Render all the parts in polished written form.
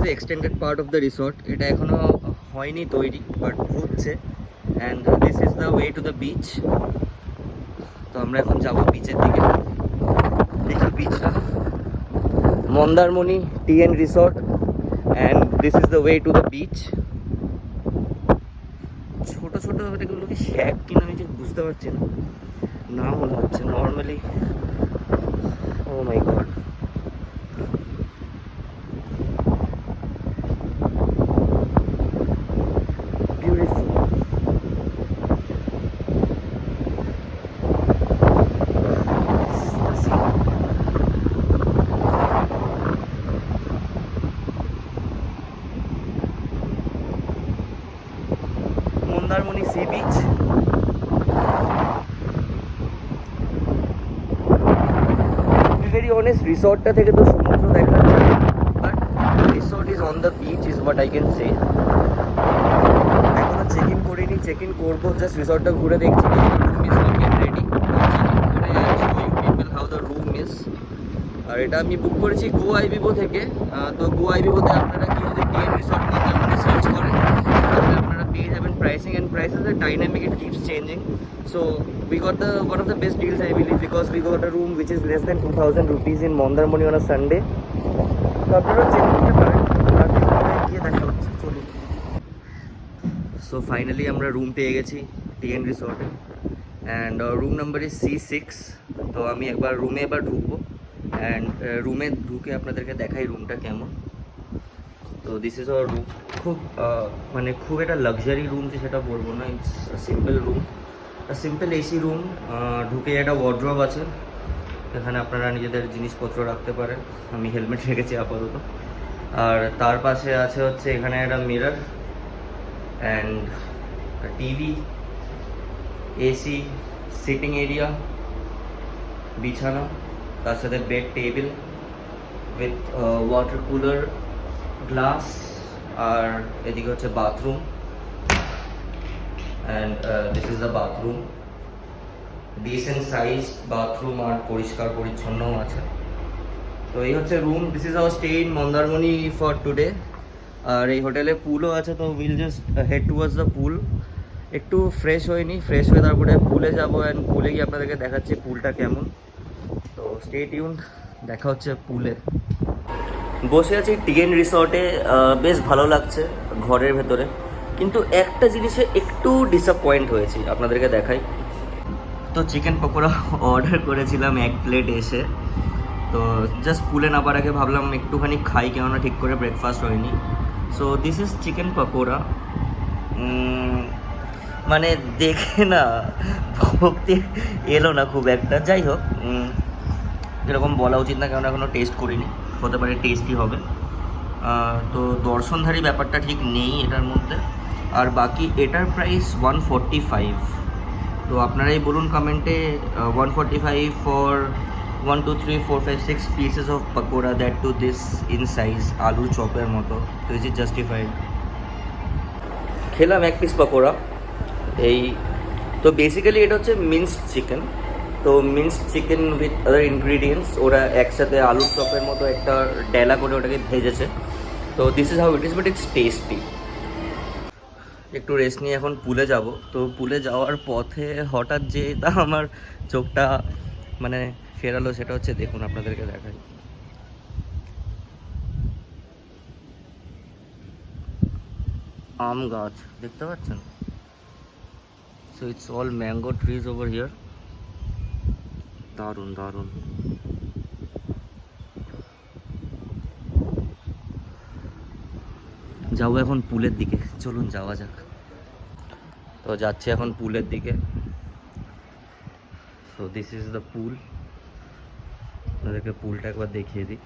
The extended part of the resort. এটা এখনো হয়নি তৈরি, বাট হচ্ছে। And this is the way to the beach. তো আমরা এখন যাবো বিচের দিকে, দেখি বিচটা। Mandarmani TN resort, and this is the way to the beach. ছোট ছোট এগুলো কি শ্যাক কিনা আমি ঠিক বুঝতে পারছি না, নাম মনে হচ্ছে normally. Oh my God, beautiful. Mandarmani sea beach. Very honest, রিসর্টটা থেকে তো সমুদ্র দেখা যাচ্ছে, but resort is on the beach is what I can say. এখনো চেক ইন করিনি, চেক ইন করবো, জাস্ট রিসর্টটা ঘুরে দেখছি। Room is not get ready, showing people how the room is. আর এটা আমি বুক করেছি গো আইবিবো থেকে। তো গো আইবিবোতে আপনারা কি যদি টিএন রিসর্ট মন্দারমণি সার্চ করেন তাহলে আপনারা পেয়ে যাবেন pricing, and prices R dynamic, it keeps changing. So we got the one of the best deals, I believe, because we got a room which is less than 2000 rupees in Mondarmoni on a Sunday. তো আপনারা check করতে পারেন, গিয়ে দেখা হচ্ছে। চলুন। So finally আমরা room পেয়ে গেছি টিএন রিসর্টে, and room number is C6। তো আমি একবার রুমে ঢুকবো, অ্যান্ড রুমে ঢুকে আপনাদেরকে দেখাই রুমটা কেমন। তো দিস ইজ আওয়ার রুম। খুব মানে খুব একটা লাক্সারি রুম যে সেটা বলবো না, it's simple room, simple AC room. ঢুকে একটা ওয়ার্ড্রোব আছে, এখানে আপনারা নিজেদের জিনিসপত্র রাখতে পারেন। আমি হেলমেট রেখেছি আপাতত। আর তার পাশে আছে হচ্ছে এখানে একটা mirror, and TV, AC, seating area, বিছানা, তার সাথে bed table with water cooler, glass. আর এদিকে হচ্ছে bathroom, and this is the bathroom. Decent size bathroom, আর পরিষ্কার পরিচ্ছন্নও আছে। তো এই হচ্ছে room. This is our stay in Mandarmani for today. আর এই হোটেলে পুলও আছে, তো will just head towards the pool. একটু ফ্রেশ হয়নি, ফ্রেশ হয়ে তারপরে পুলে যাবো, অ্যান্ড পুলে গিয়ে আপনাদেরকে দেখাচ্ছি পুলটা কেমন। তো স্টে টিউন, দেখা হচ্ছে পুলে। বসে আছি টিএন রিসর্টে, বেশ ভালো লাগছে ঘরের ভেতরে, কিন্তু একটা জিনিসে একটু ডিসঅ্যাপয়েন্ট হয়েছি, আপনাদেরকে দেখাই। তো চিকেন পকোড়া অর্ডার করেছিলাম 1 প্লেট এসে। তো জাস্ট পুলে নামার আগে ভাবলাম একটুখানি খাই, কেননা ঠিক করে ব্রেকফাস্ট হয়নি। So this is chicken pakora. মানে দেখে না ভক্তি এলো না খুব একটা। যাই হোক, এরকম বলা উচিত না, কেননা এখনও টেস্ট করিনি, হতে পারে টেস্টি হবে। তো দর্শনধারী ব্যাপারটা ঠিক নেই এটার মধ্যে। আর বাকি এটার প্রাইস 145। তো আপনারাই বলুন কমেন্টে, 145 for 1 2 3 4 5 6 pieces of pakora, that to this in size, আলুর চপের মতো। তো ইজ ইট জাস্টিফাইড? খেলাম 1 পিস পাকোড়া এই। তো বেসিক্যালি এটা হচ্ছে মিন্সড চিকেন। তো minced chicken with other ingredients, ওরা একসাথে আলুর চপের মতো একটা ডেলা করে ওটাকে ভেজেছে। তো this is how it is, but it's tasty. একটু রেস্ট নিয়ে এখন পুলে যাব। তো পুলে যাওয়ার পথে হঠাৎ যে তা আমার চোখটা মানে ফেরালো, সেটা হচ্ছে, দেখুন আপনাদেরকে দেখাই, আম গাছ দেখতে পাচ্ছেন। So it's all mango trees over here. দারুণ দারুণ। যাবো এখন পুলের দিকে, চলুন যাওয়া যাক। তো যাচ্ছি এখন পুলের দিকে। So this is the pool, আপনাদেরকে পুলটা একবার দেখিয়ে দিই।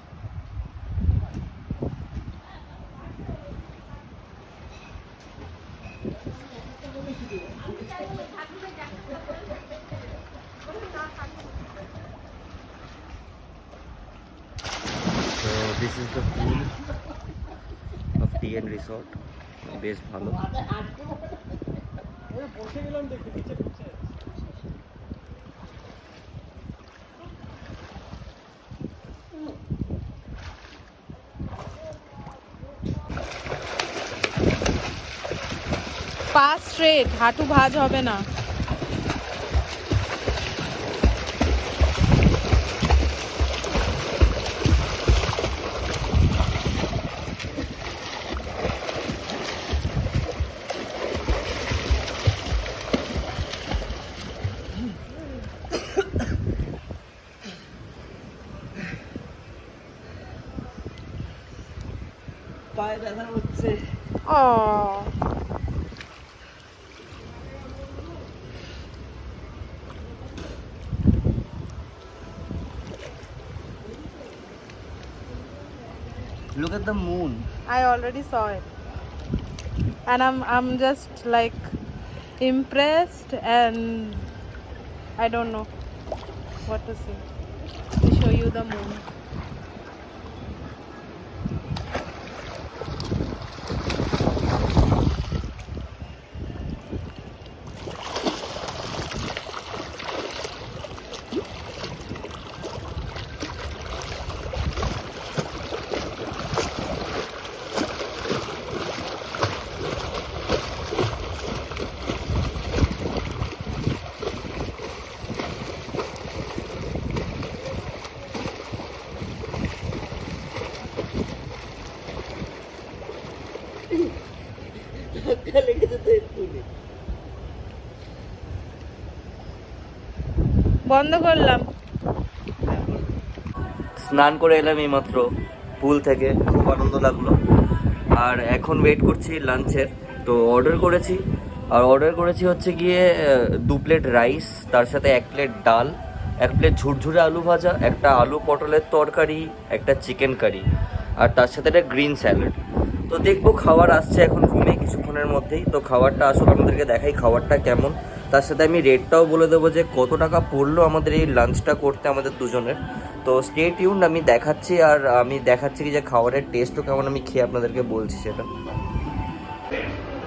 So this is the pool of TN Resort. বেশ ভালো। পা স্ট্রেট, হাঁটু ভাঁজ হবে না। পায়ে ব্যথা হচ্ছে। ও Look at the moon. I already saw it. And I'm just like impressed and I don't know what to say. To show you the moon. বন্ধ করলাম। স্নান করে এলাম এইমাত্র পুল থেকে, খুব আনন্দ লাগলো। আর এখন ওয়েট করছি লাঞ্চের। তো অর্ডার করেছি হচ্ছে গিয়ে 2 প্লেট রাইস, তার সাথে 1 প্লেট ডাল, 1 প্লেট ঝুরঝুরে আলু ভাজা, একটা আলু পটলের তরকারি, একটা চিকেন কারি, আর তার সাথে একটা গ্রিন স্যালাড। তো দেখবো খাবার আসছে এখন রুমে কিছুক্ষণের মধ্যেই। তো খাবারটা আসুক, আপনাদেরকে দেখাই খাবারটা কেমন। তার সাথে আমি রেটটাও বলে দেবো যে কত টাকা পড়লো আমাদের এই লাঞ্চটা করতে আমাদের দুজনের। তো স্টে টিউন, আমি দেখাচ্ছি। আর আমি দেখাচ্ছি কি যে খাবারের টেস্টও কেমন, আমি খেয়ে আপনাদেরকে বলছি সেটা।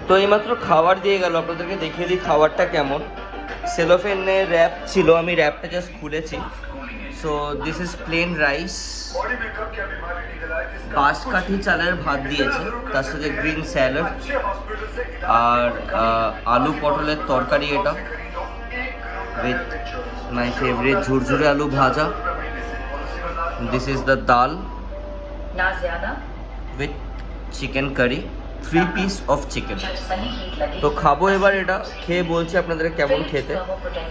তো এইমাত্র খাবার দিয়ে গেল, আপনাদেরকে দেখিয়ে দিই খাবারটা কেমন। সেলোফেনে র্যাপ ছিল, আমি র্যাপটা জাস্ট খুলেছি। So this is plain rice, বাঁশকাঠি চালের ভাত দিয়েছে, তার সাথে গ্রিন স্যালাড আর আলু পটলের তরকারি, এটা উইথ মাই ফেভারিট ঝুরঝুরে আলু ভাজা। This is the dal with chicken curry, 3 piece of chicken. তো খাবো এবার, এটা খেয়ে বলছি আপনাদের কেমন খেতে।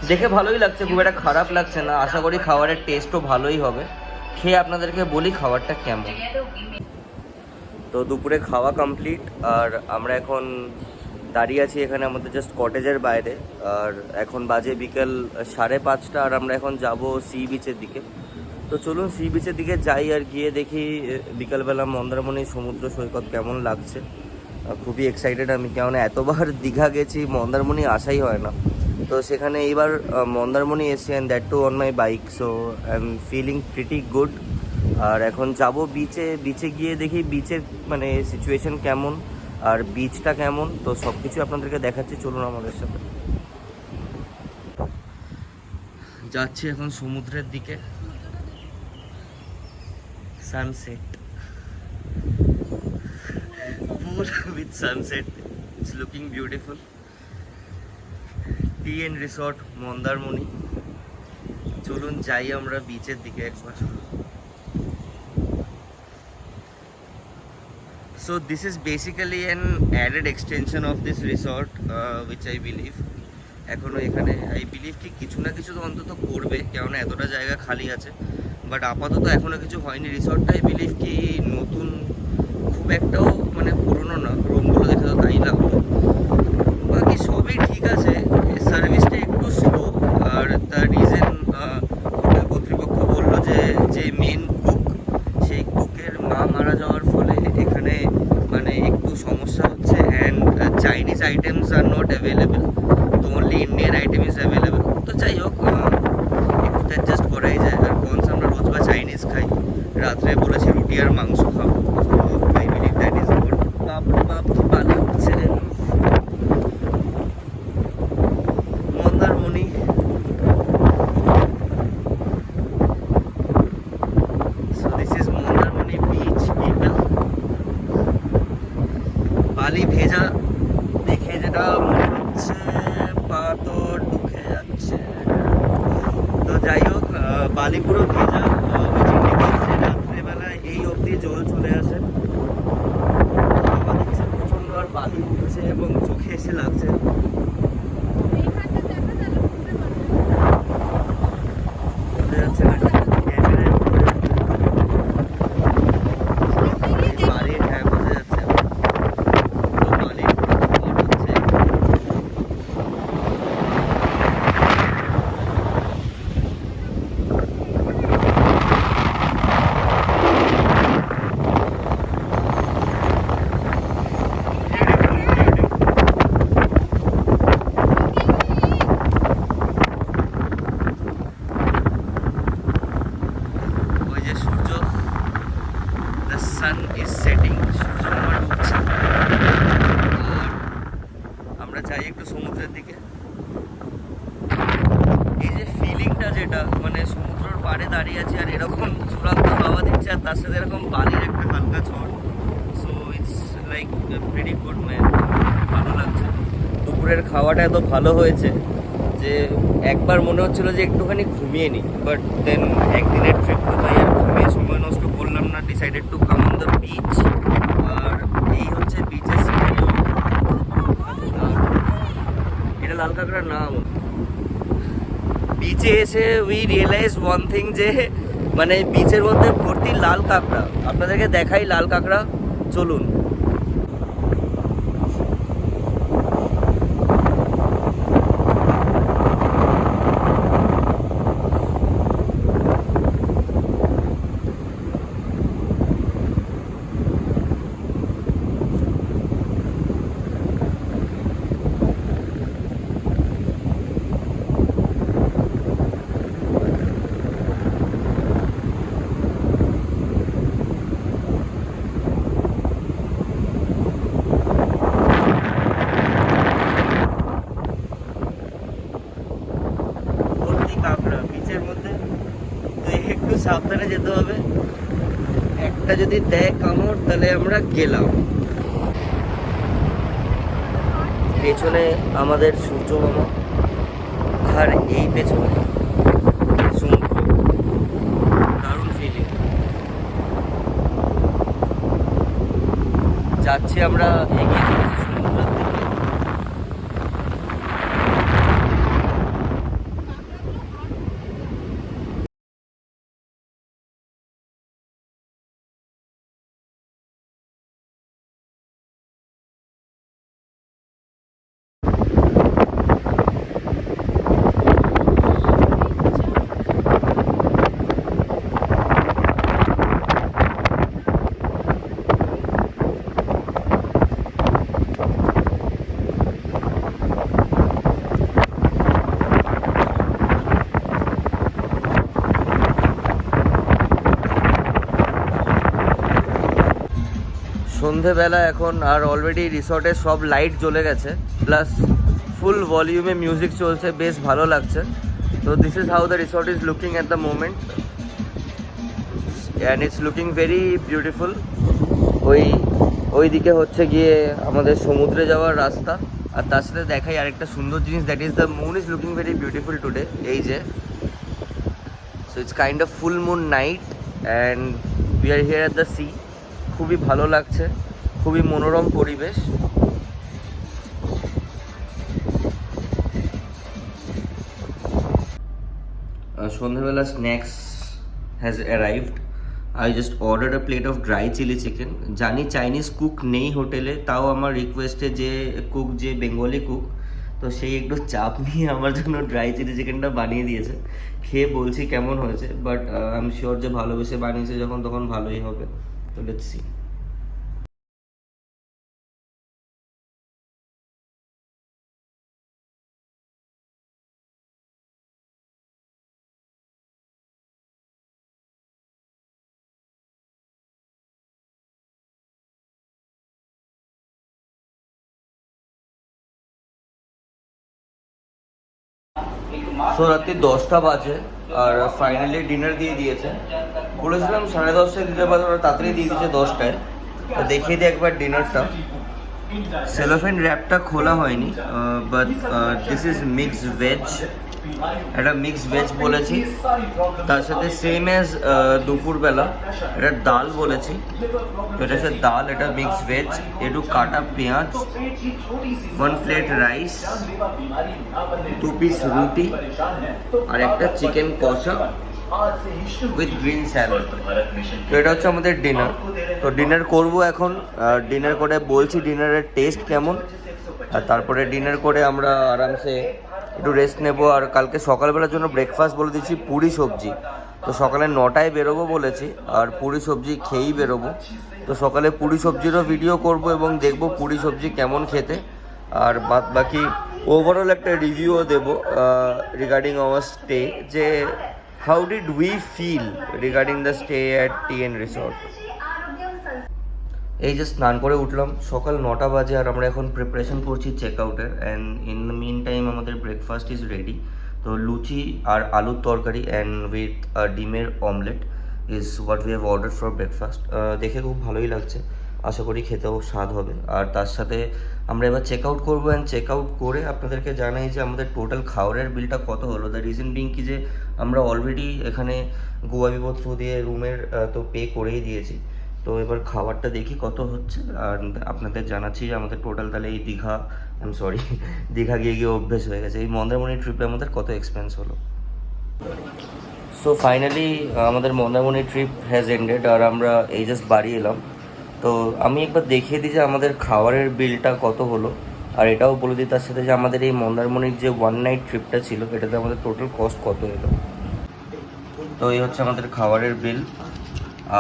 দেখে ভালোই লাগছে, খুব একটা খারাপ লাগছে না। আশা করি খাবারের টেস্টও ভালোই হবে। খেয়ে আপনাদেরকে বলি খাবারটা কেমন। তো দুপুরে খাওয়া কমপ্লিট, আর আমরা এখন দাঁড়িয়ে আছি এখানে আমাদের জাস্ট কটেজের বাইরে। আর এখন বাজে বিকেল 5:30, আর আমরা এখন যাব সি বিচের দিকে। তো চলুন সি বিচের দিকে যাই, আর গিয়ে দেখি বিকালবেলা মন্দারমণি সমুদ্র সৈকত কেমন লাগছে। খুবই এক্সাইটেড আমি, কেমন এতবার দীঘা গেছি, মন্দারমণি আসাই হয় না। তো সেখানে এইবার মন্দারমণি এসে, and that too on my bike. So I am feeling pretty good. আর এখন যাব বিচে গিয়ে দেখি বিচের মানে সিচুয়েশন কেমন আর বিচটা কেমন। তো সব কিছু আপনাদেরকে দেখাচ্ছি, চলুন আমাদের সাথে। যাচ্ছি এখন সমুদ্রের দিকে। Sunset, pool with sunset, it's looking beautiful. T N resort Mandarmani. চলুন যাই আমরা বিচের দিকে একবার। So this is basically an added extension of this resort, which I believe এখনো এখানে আই বিলিভ কি কিছু না কিছু তো অন্তত করবে, কেননা এতটা জায়গা খালি আছে। বাট আপাতত এখনো কিছু হয়নি। রিসর্টটা আই বিলিভ কি নতুন, খুব একটাও মানে পুরনো না। রুমগুলো দেখে তো তাই লাগলো, বাকি সবই ঠিক আছে। সার্ভিসটা একটু স্লো, আর তার রিজন হোটেল কর্তৃপক্ষ বললো যে মেন কুক, সেই কুকের মা মারা যাওয়ার ফলে এখানে মানে একটু সমস্যা হচ্ছে। And Chinese items are not available, তো only Indian item is available. তো যাই হোক, একটু অ্যাডজাস্ট করাই যায়। আর কনস আমরা রোজ বা চাইনিজ খাই, রাত্রে বলেছি রুটি আর মাংস খাবো। I believe that is good. বাপ বাপ কি পানি উঠছে রে। Mandarmani, so this is Mandarmani beach people. বালি ভেজা দেখে যেটা যাই হোক, বালি পুরো ভেজা, রাত্রেবেলা এই অবধি জল চলে আসে, হাওয়া দিচ্ছে প্রচণ্ড, আর বালি উঠছে এবং চোখে এসে লাগছে। বোঝা যাচ্ছে না ক্যামেরায়, বালির, হ্যাঁ বোঝা যাচ্ছে তো বালির ঝড় হচ্ছে। ওই যে সূর্য, দ্য সান ইজ সেটিং, সূর্য আমার উঠছে। আর আমরা যাই একটু সমুদ্রের দিকে। এই যে ফিলিংটা, যেটা মানে সমুদ্রের পাড়ে দাঁড়িয়ে আছে আর এরকম চূড়ান্ত হাওয়া দিচ্ছে, আর তার সাথে এরকম বালির একটা হালকা ঝড়, so it's like very good man, ভালো লাগছে। দুপুরের খাওয়াটা এত ভালো হয়েছে যে একবার মনে হচ্ছিল যে একটুখানি ঘুমিয়ে নিই, বাট দেন একদিনের ট্রিপ তো তাই আর ঘুমিয়ে সময় নষ্ট করলাম না, decided to come on the beach. আর এই হচ্ছে বিচের সিনারিও। এটা লাল কাঁকড়ার নাম। বিচে এসে উই রিয়েলাইজ ওয়ান থিং, যে মানে বিচের মধ্যে ভর্তি লাল কাঁকড়া। আপনাদেরকে দেখাই লাল কাঁকড়া, চলুন। ভর্তি কাঁকড়া বিচের মধ্যে, তো একটু সাবধানে যেতে হবে। একটা যদি দেয় কামড় তাহলে আমরা গেলাম। পেছনে আমাদের সূর্য মামা, আর এই পেছনে সমুদ্র। দারুণ ফিলিং। যাচ্ছি আমরা, এগিয়ে চলেছি সমুদ্রের দিকে। সন্ধেবেলা এখন, আর অলরেডি রিসর্টের সব লাইট জ্বলে গেছে, প্লাস ফুল ভলিউমে মিউজিক চলছে, বেশ ভালো লাগছে। তো this is how the resort is looking at the moment, and it's looking very beautiful. ওই দিকে হচ্ছে গিয়ে আমাদের সমুদ্রে যাওয়ার রাস্তা, আর তার সাথে দেখাই আরেকটা সুন্দর জিনিস, that is the moon is looking very beautiful today. এই যে, so it's kind of full moon night and we are here at the sea. খুবই ভালো লাগছে, খুবই মনোরম পরিবেশ। সন্ধ্যাবেলা snacks has arrived. I just order a plate of dry chilli chicken. জানি চাইনিজ কুক নেই হোটেলে, তাও আমার রিকোয়েস্টে যে কুক, যে বেঙ্গলি কুক, তো সেই একটু চাপ নিয়ে আমার জন্য ড্রাই চিলি চিকেনটা বানিয়ে দিয়েছে। খেয়ে বলছি কেমন হয়েছে, বাট আই এম শিওর যে ভালোবেসে বানিয়েছে যখন, তখন ভালোই হবে। তো লেটস সি। সো রাত্রি 10টা বাজে, আর ফাইনালি ডিনার দিয়ে দিয়েছে। বলেছিলাম 10:30টায় দিতে পারে, ওরা তাড়াতাড়ি দিয়ে দিয়েছে 10টায়। দেখিয়ে দিই একবার ডিনারটা। সেলোফেন র্যাপটা খোলা হয়নি, but this is mixed veg একটা মিক্স ভেজ বলেছি, তার সাথে সেম অ্যাজ দুপুরবেলা এটা ডাল বলেছি। তো এটা হচ্ছে ডাল, এটা মিক্স ভেজ, একটু কাটা পেঁয়াজ, 1 প্লেট রাইস, 2 পিস রুটি আর একটা চিকেন কষা উইথ গ্রিন স্যালাড। তো এটা হচ্ছে আমাদের ডিনার। তো ডিনার করব এখন, ডিনার করে বলছি ডিনারের টেস্ট কেমন, আর তারপরে ডিনার করে আমরা আরামসে একটু রেস্ট নেব। আর কালকে সকালবেলার জন্য ব্রেকফাস্ট বলে দিচ্ছি পুরি সবজি। তো সকালে 9টায় বেরোবো বলেছি, আর পুরি সবজি খেয়েই বেরোবো। তো সকালে পুরি সবজিরও ভিডিও করব এবং দেখবো পুরি সবজি কেমন খেতে, আর বাদ বাকি ওভারঅল একটা রিভিউও দেবো রিগার্ডিং আওয়ার স্টে, যে how did we feel regarding the stay at TN resort. এই যে স্নান করে উঠলাম, সকাল 9টা বাজে, আর আমরা এখন প্রিপারেশন করছি চেক আউটের। And in the meantime আমাদের ব্রেকফাস্ট ইজ রেডি। তো লুচি আর আলুর তরকারি অ্যান্ড উইথ ডিমের omelette is what we have order for breakfast. দেখে খুব ভালোই লাগছে, আশা করি খেতেও স্বাদ হবে। আর তার সাথে আমরা এবার চেক আউট করবো, অ্যান্ড চেক আউট করে আপনাদেরকে জানাই যে আমাদের টোটাল খাওয়ারের বিলটা কত হলো। দ্য রিজন বিং কি যে আমরা অলরেডি এখানে গোয়া বিভো থ্রু দিয়ে রুমের তো পে করেই দিয়েছি। তো এবার খাবারটা দেখি কত হচ্ছে, আর আপনাদের জানাচ্ছি যে আমাদের টোটাল তাহলে এই দীঘা গিয়ে গিয়ে অভ্যেস হয়ে গেছে, এই মন্দারমণি ট্রিপে আমাদের কত এক্সপেন্স হলো। সো ফাইনালি আমাদের মন্দারমণি ট্রিপ হ্যাজ এন্ডেড, আর আমরা এই জাস্ট বাড়ি এলাম। তো আমি একবার দেখিয়ে দিই যে আমাদের খাবারের বিলটা কত হলো, আর এটাও বলে দিই তার সাথে যে আমাদের এই মন্দারমণির যে 1 নাইট ট্রিপটা ছিল এটাতে আমাদের টোটাল কস্ট কত এলো। তো এই হচ্ছে আমাদের খাবারের বিল,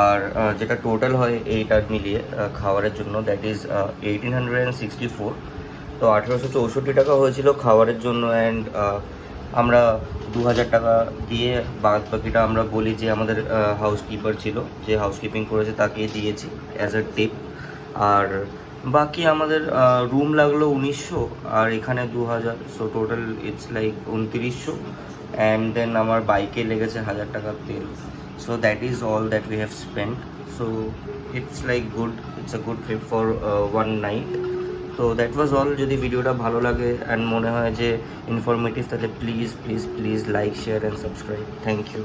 আর যেটা টোটাল হয় এইটা মিলিয়ে খাবারের জন্য, দ্যাট ইজ 1864। তো 1864 টাকা হয়েছিল খাবারের জন্য। অ্যান্ড আমরা 2000 টাকা দিয়ে বাদ বাকিটা আমরা বলি যে আমাদের হাউসকিপার ছিল, যে হাউসকিপিং করেছে তাকে দিয়েছি অ্যাজ আ টিপ। আর বাকি আমাদের রুম লাগলো 1900, আর এখানে 2000, so total it's like 2900। And then আমার বাইকে লেগেছে 1000 টাকার তেল। So that is all that we have spent. So it's like good, it's a good trip for 1 night. So that was all. যদি ভিডিওটা ভালো লাগে অ্যান্ড মনে হয় যে ইনফরমেটিভ, তাহলে please like, share and subscribe. Thank you.